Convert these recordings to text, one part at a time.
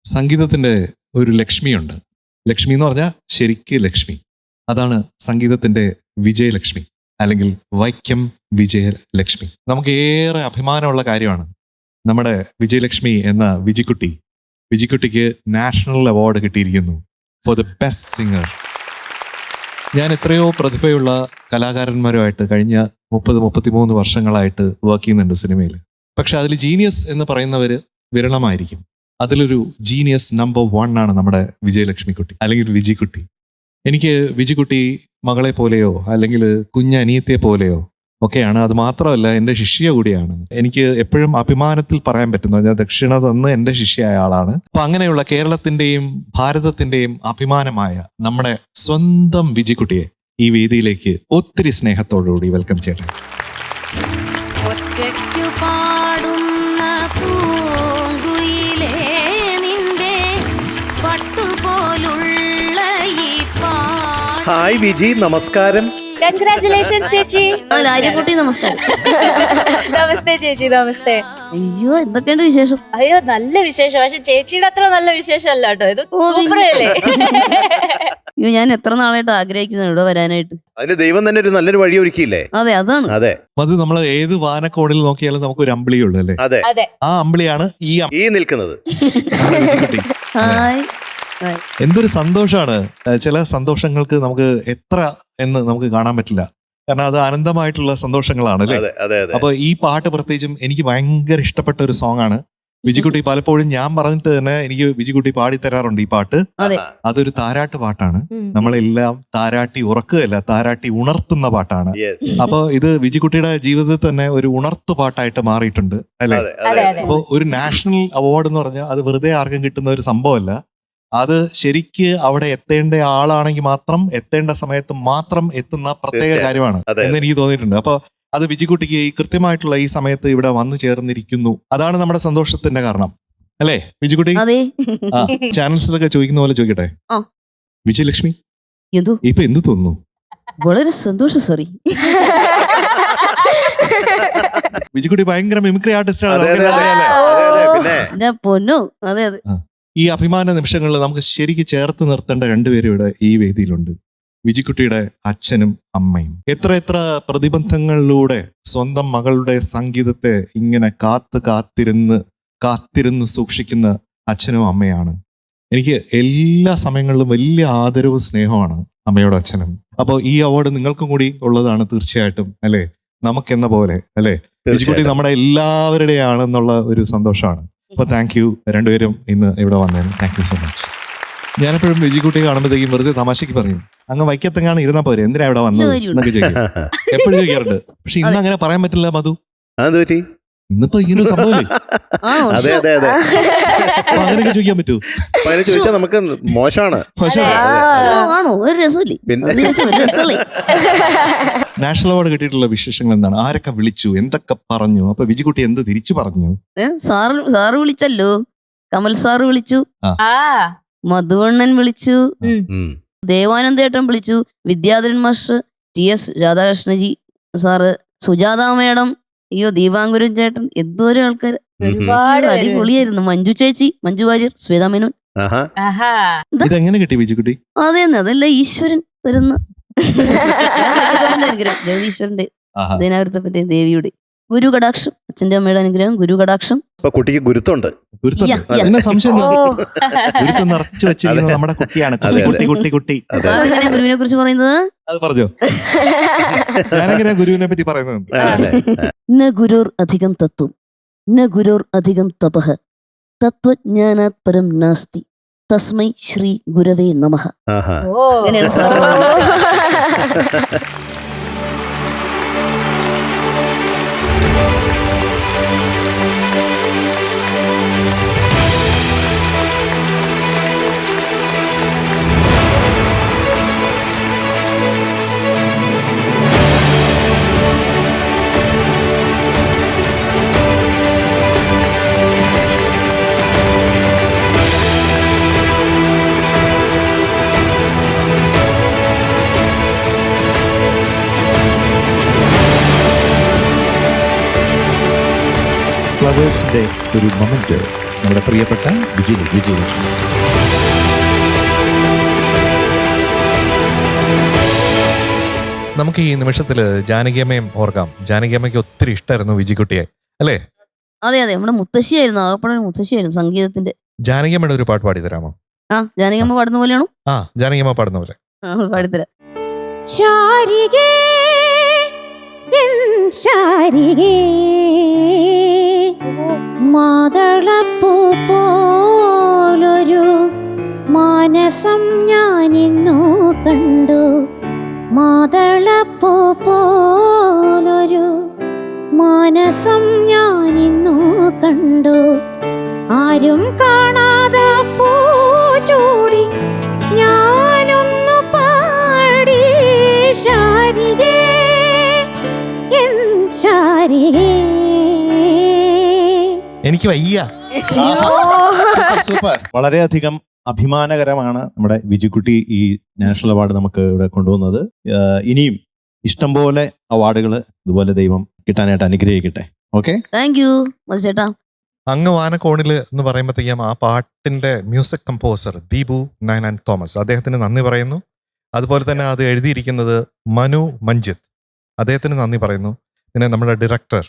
സംഗീതത്തിന്റെ ഒരു ലക്ഷ്മിയുണ്ട്. ലക്ഷ്മി എന്ന് പറഞ്ഞാൽ ശരിക്ക് ലക്ഷ്മി. അതാണ് സംഗീതത്തിന്റെ വിജയലക്ഷ്മി, അല്ലെങ്കിൽ വൈക്കം വിജയലക്ഷ്മി. നമുക്ക് ഏറെ അഭിമാനമുള്ള കാര്യമാണ്. നമ്മുടെ വിജയലക്ഷ്മി എന്ന വിജിക്കുട്ടിക്ക് നാഷണൽ അവാർഡ് കിട്ടിയിരിക്കുന്നു ഫോർ ദ ബെസ്റ്റ് സിംഗർ. ഞാൻ എത്രയോ പ്രതിഭയുള്ള കലാകാരന്മാരുമായിട്ട് കഴിഞ്ഞ 33 വർഷങ്ങളായിട്ട് വർക്ക് ചെയ്യുന്നുണ്ട് സിനിമയിൽ. പക്ഷെ അതിൽ ജീനിയസ് എന്ന് പറയുന്നവർ വിരളമായിരിക്കും. അതിലൊരു ജീനിയസ് നമ്പർ 1 ആണ് നമ്മുടെ വിജയലക്ഷ്മിക്കുട്ടി, അല്ലെങ്കിൽ വിജിക്കുട്ടി. എനിക്ക് വിജിക്കുട്ടി മകളെ പോലെയോ അല്ലെങ്കിൽ കുഞ്ഞനിയത്തെ പോലെയോ ഒക്കെയാണ്. അത് മാത്രമല്ല, എൻ്റെ ശിഷ്യ കൂടിയാണ്. എനിക്ക് എപ്പോഴും അഭിമാനത്തിൽ പറയാൻ പറ്റുന്നു, ഞാൻ ദക്ഷിണ തന്ന് എൻ്റെ ശിഷ്യയായ ആളാണ്. അപ്പൊ അങ്ങനെയുള്ള കേരളത്തിന്റെയും ഭാരതത്തിന്റെയും അഭിമാനമായ നമ്മുടെ സ്വന്തം വിജിക്കുട്ടിയെ ഈ വേദിയിലേക്ക് ഒത്തിരി സ്നേഹത്തോടുകൂടി വെൽക്കം ചെയ്യട്ടെ. ഹായ് വിജി, നമസ്കാരം. കൺഗ്രാറ്റുലേഷൻസ് ചേച്ചി. ആര്യക്കുട്ടി നമസ്കാരം. നമസ്തേ ചേച്ചി. നമസ്തേ. അയ്യോ, എന്തൊക്കെയുണ്ട് വിശേഷം? അയ്യോ, നല്ല വിശേഷം. പക്ഷെ ചേച്ചിയുടെ അത്ര നല്ല വിശേഷം അല്ല കേട്ടോ. ഇത് സൂപ്പർ അല്ലേ? അയ്യോ, ഞാൻ എത്ര നാളായിട്ട് ആഗ്രഹിക്കുന്നു ഇവിടെ വരാനായിട്ട്. അതിന് ദൈവം തന്നെ ഒരു നല്ലൊരു വഴി ഒരുക്കിയില്ലേ? അതെ, അതാണ്. അതെ, അത് നമ്മൾ ഏത് വാനക്കോണിൽ നോക്കിയാലും നമുക്ക് ഒരു അമ്പിളിയുള്ളൂ അല്ലേ? അതെ, അതെ. ആ അമ്പിളിയാണ് ഈ നിൽക്കുന്നത്. വിജിക്കുട്ടി. ഹായ്. എന്തൊരു സന്തോഷമാണ്. ചില സന്തോഷങ്ങൾക്ക് നമുക്ക് എത്ര എന്ന് നമുക്ക് കാണാൻ പറ്റില്ല, കാരണം അത് അനന്തമായിട്ടുള്ള സന്തോഷങ്ങളാണ് അല്ലേ? അപ്പൊ ഈ പാട്ട് പ്രത്യേകിച്ചും എനിക്ക് ഭയങ്കര ഇഷ്ടപ്പെട്ട ഒരു സോങ് ആണ്. വിജിക്കുട്ടി പലപ്പോഴും ഞാൻ പറഞ്ഞിട്ട് തന്നെ എനിക്ക് വിജിക്കുട്ടി പാടിത്തരാറുണ്ട് ഈ പാട്ട്. അതൊരു താരാട്ട് പാട്ടാണ്. നമ്മളെല്ലാം താരാട്ടി ഉറക്കുകയല്ല, താരാട്ടി ഉണർത്തുന്ന പാട്ടാണ്. അപ്പൊ ഇത് വിജിക്കുട്ടിയുടെ ജീവിതത്തിൽ തന്നെ ഒരു ഉണർത്തു പാട്ടായിട്ട് മാറിയിട്ടുണ്ട് അല്ലെ? അപ്പൊ ഒരു നാഷണൽ അവാർഡ് എന്ന് പറഞ്ഞാൽ അത് വെറുതെ ആർക്കും കിട്ടുന്ന ഒരു സംഭവമല്ല. അത് ശരിക്ക് അവിടെ എത്തേണ്ട ആളാണെങ്കിൽ മാത്രം എത്തേണ്ട സമയത്ത് മാത്രം എത്തുന്ന പ്രത്യേക കാര്യമാണ് എന്ന് എനിക്ക് തോന്നിയിട്ടുണ്ട്. അപ്പൊ അത് വിജിക്കുട്ടിക്ക് ഈ കൃത്യമായിട്ടുള്ള ഈ സമയത്ത് ഇവിടെ വന്നു ചേർന്നിരിക്കുന്നു. അതാണ് നമ്മുടെ സന്തോഷത്തിന്റെ കാരണം അല്ലേ വിജിക്കുട്ടി? ചാനൽസിലൊക്കെ ചോദിക്കുന്ന പോലെ ചോദിക്കട്ടെ, വിജയലക്ഷ്മി ഇപ്പൊ എന്ത് തോന്നുന്നു? വളരെ സന്തോഷം. സോറി, വിജിക്കുട്ടി ഭയങ്കര മിമിക്രി ആർട്ടിസ്റ്റാണ്. പൊന്നു. അതെ അതെ. ഈ അഭിമാന നിമിഷങ്ങളിൽ നമുക്ക് ശരിക്കും ചേർത്ത് നിർത്തേണ്ട രണ്ടുപേരും ഇവിടെ ഈ വേദിയിലുണ്ട്. വിജിക്കുട്ടിയുടെ അച്ഛനും അമ്മയും. എത്ര പ്രതിബന്ധങ്ങളിലൂടെ സ്വന്തം മകളുടെ സംഗീതത്തെ ഇങ്ങനെ കാത്തിരുന്ന് സൂക്ഷിക്കുന്ന അച്ഛനും അമ്മയാണ്. എനിക്ക് എല്ലാ സമയങ്ങളിലും വലിയ ആദരവും സ്നേഹമാണ് അമ്മയോട് അച്ഛനും. അപ്പോൾ ഈ അവാർഡ് നിങ്ങൾക്കും കൂടി ഉള്ളതാണ് തീർച്ചയായിട്ടും അല്ലേ? നമുക്കെന്ന പോലെ അല്ലേ? വിജിക്കുട്ടി നമ്മുടെ എല്ലാവരുടെയും ആണെന്നുള്ള ഒരു സന്തോഷമാണ്. അപ്പൊ താങ്ക് യു രണ്ടുപേരും ഇന്ന് ഇവിടെ വന്നതിന്. Thank you so much. ഞാനെപ്പോഴും വിജിക്കുട്ടി കാണുമ്പോഴത്തേക്കും വെറുതെ തമാശയ്ക്ക് പറയും, അങ്ങ് വൈക്കത്തെങ്ങാണ് ഇരുന്നാ പോരെ, എന്തിനാ ഇവിടെ വന്നത് എന്നൊക്കെ ചോദിക്കും. എപ്പോഴും ചോദിക്കാറുണ്ട്. പക്ഷെ ഇന്ന് അങ്ങനെ പറയാൻ പറ്റില്ല മധു. ഇന്നിപ്പോ ഇങ്ങനെ സംഭവമില്ലേ? അങ്ങനെയൊക്കെ ചോദിക്കാൻ പറ്റൂ? ചോദിച്ചാൽ നമുക്ക് മോശമാണ്. നാഷണൽ അവാർഡ് കിട്ടിയിട്ടുള്ള വിശേഷങ്ങൾ എന്താണ്? ആരൊക്കെ വിളിച്ചു, എന്തൊക്കെ പറഞ്ഞു? അപ്പൊ വിജിക്കുട്ടി എന്ത് തിരിച്ചു പറഞ്ഞു? സാറ് വിളിച്ചല്ലോ. കമൽ സാറ് വിളിച്ചു, മധുവണ്ണൻ വിളിച്ചു, ദേവാനന്ദേട്ടൻ വിളിച്ചു, Vidyadharan master, TS Radhakrishnaji sir, Sujatha madam, അയ്യോ ദീപാങ്കുരൻ ചേട്ടൻ, എന്തോരം ആൾക്കാർ. അടിപൊളിയായിരുന്നു. മഞ്ജു ചേച്ചി, മഞ്ജു വാര്യർ, ശ്വേതാ മേനോൻ. ഇതെങ്ങനെ കിട്ടി വിജിക്കുട്ടി? അതെന്നെ, അതല്ല ഈശ്വരൻ തരുന്ന അനുഗ്രഹം. ജഗദീശ്വരന്റെ ദിനാവൃത്തെ പറ്റി ദേവിയുടെ ഗുരു കടാക്ഷം, അച്ഛന്റെ അമ്മയുടെ അനുഗ്രഹം, ഗുരു കടാക്ഷം. കുട്ടിക്ക് ഗുരുത്തുണ്ട്. സംശയം ഗുരുത്വം നിറച്ചു വെച്ചിരിക്കുന്നത് നമ്മുടെ കുട്ടിയാണ്. കുട്ടി ഗുരുവിനെ കുറിച്ച് പറയുന്നത് അത് പറഞ്ഞോ? ഞാനെങ്ങനെയാ ഗുരുവിനെ പറ്റി പറയുന്നത്? ന ഗുരുർ അധികം തത്വം, ന ഗുരുർ അധികം തപഃ, തത്വജ്ഞാനാത് പരം നാസ്തി, തസ്മൈ ശ്രീ ഗുരവേ നമഃ. അങ്ങനെയാണ് സാർ. ഫ്ലവേഴ്സിന്റെ ഒരു മൊമെന്റ് നമ്മുടെ പ്രിയപ്പെട്ട വിജയലക്ഷ്മി. നമുക്ക് ഈ നിമിഷത്തിൽ ജാനകിയമ്മയും ഓർക്കാം. ജാനകിയമ്മയ്ക്ക് ഒത്തിരി ഇഷ്ടമായിരുന്നു വിജിക്കുട്ടിയെ, അല്ലേ? അതെ അതെ, നമ്മുടെ മുത്തശ്ശിയായിരുന്നു, ആകപ്പാടെ മുത്തശ്ശിയായിരുന്നു സംഗീതത്തിന്റെ. ജാനകിയമ്മയുടെ ഒരു പാട്ട് പാടി തരാമോ? ആ, ജാനകിയമ്മ പാടുന്ന പോലെയാണോ? ആ, ജാനകിയമ്മ പാടുന്ന പോലെ. പാടിത്തരാം. ശാരികേ എൻ ശാരികേ മാതളപ്പൂ പോലൊരു മാനസം ഞാനിന്നു കണ്ടു. മാതളപ്പൂ പോലൊരു മാനസം ഞാനിന്നു കണ്ടു. ആരും കാണാതെ പൂച്ചൂടി ഞാനൊന്നു പാടി. ശാരികേ എൻ ശാരികേ. എനിക്ക് വയ്യ. സൂപ്പർ. വളരെയധികം അഭിമാനകരമാണ് നമ്മുടെ വിജിക്കുട്ടി ഈ നാഷണൽ അവാർഡ് നമുക്ക് ഇവിടെ കൊണ്ടുവന്നത്. ഇനിയും ഇഷ്ടംപോലെ അവാർഡുകൾ ഇതുപോലെ ദൈവം കിട്ടാനായിട്ട് അനുഗ്രഹിക്കട്ടെ. ഓക്കെ, താങ്ക് യു മധുചേട്ടാ. അങ്ങ് വാനക്കോണിൽ എന്ന് പറയുമ്പോഴത്തേക്കും ആ പാട്ടിന്റെ മ്യൂസിക് കമ്പോസർ ദീപു നയനാൻ തോമസ്, അദ്ദേഹത്തിന് നന്ദി പറയുന്നു. അതുപോലെ തന്നെ അത് എഴുതിയിരിക്കുന്നത് മനു മഞ്ജിത്ത്, അദ്ദേഹത്തിന് നന്ദി പറയുന്നു. പിന്നെ നമ്മുടെ ഡയറക്ടർ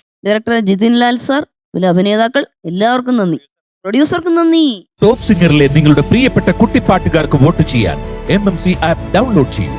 ജിതിൻ ലാൽ സാർ, പിന്നെ അഭിനേതാക്കൾ എല്ലാവർക്കും നന്ദി, പ്രൊഡ്യൂസർക്കും നന്ദി. ടോപ്പ് സിംഗറിലെ നിങ്ങളുടെ പ്രിയപ്പെട്ട കുട്ടിപ്പാട്ടുകാർക്ക് വോട്ട് ചെയ്യാൻ MMC ആപ്പ് ഡൗൺലോഡ് ചെയ്യൂ.